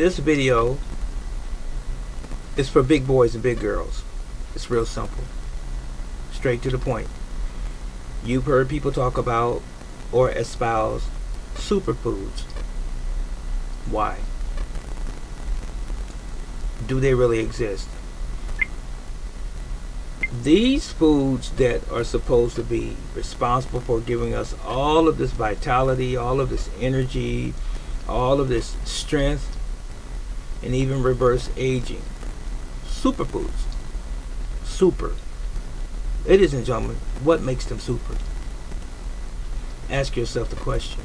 This video is for big boys and big girls. It's real simple. Straight to the point. You've heard people talk about or espouse superfoods. Why? Do they really exist? These foods that are supposed to be responsible for giving us all of this vitality, all of this energy, all of this strength, and even reverse aging. Superfoods. Super. Ladies and gentlemen, what makes them super? Ask yourself the question.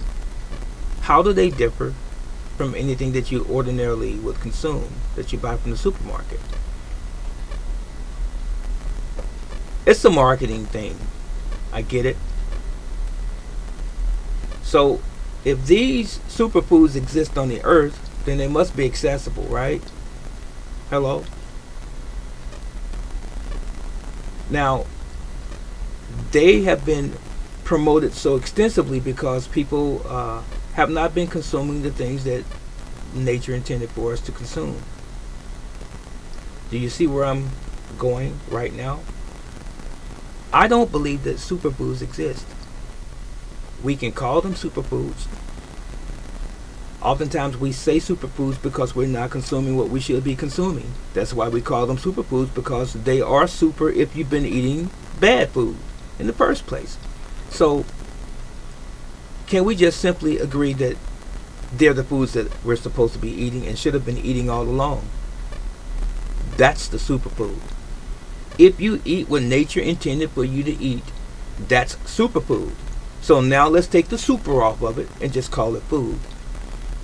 How do they differ from anything that you ordinarily would consume, that you buy from the supermarket? It's a marketing thing. I get it. So, if these superfoods exist on the earth, then they must be accessible, right? Hello? Now, they have been promoted so extensively because people have not been consuming the things that nature intended for us to consume. Do you see where I'm going right now? I don't believe that superfoods exist. We can call them superfoods. Oftentimes we say superfoods because we're not consuming what we should be consuming. That's why we call them superfoods, because they are super if you've been eating bad food in the first place. So can we just simply agree that they're the foods that we're supposed to be eating and should have been eating all along? That's the superfood. If you eat what nature intended for you to eat, that's superfood. So now let's take the super off of it and just call it food.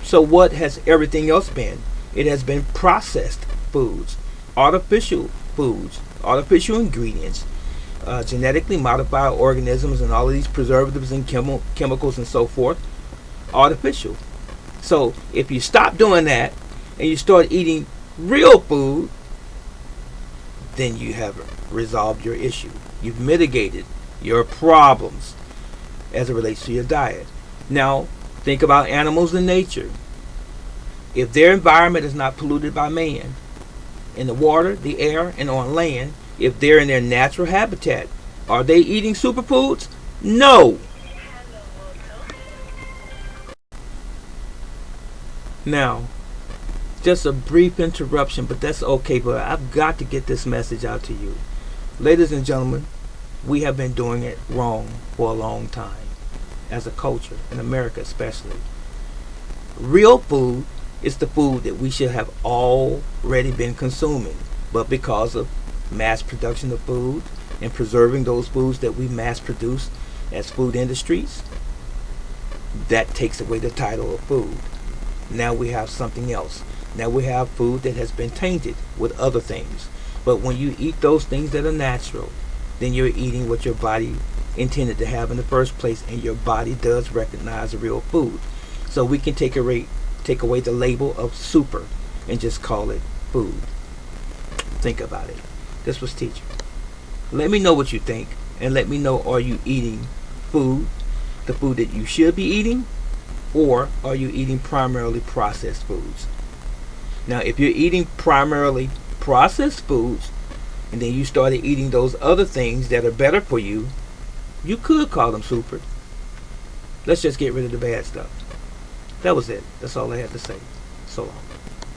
So what has everything else been? It has been processed foods, artificial foods, artificial ingredients, genetically modified organisms, and all of these preservatives and chemicals and so forth. Artificial. So if you stop doing that and you start eating real food, then you have resolved your issue. You've mitigated your problems as it relates to your diet. Now, think about animals in nature. If their environment is not polluted by man, in the water, the air, and on land, if they're in their natural habitat, are they eating superfoods? No. Now, just a brief interruption, but that's okay, but I've got to get this message out to you. Ladies and gentlemen, we have been doing it wrong for a long time, as a culture, in America especially. Real food is the food that we should have already been consuming, but because of mass production of food and preserving those foods that we mass produce as food industries, that takes away the title of food. Now we have something else. Now we have food that has been tainted with other things. But when you eat those things that are natural, then you're eating what your body intended to have in the first place, and your body does recognize real food. So we can take away the label of super and just call it food. Think about it. This was Teacher. Let me know what you think, and let me know, are you eating food, the food that you should be eating, or are you eating primarily processed foods? Now, if you're eating primarily processed foods, and then you started eating those other things that are better for you, you could call them super. Let's just get rid of the bad stuff. That was it. That's all I had to say. So long.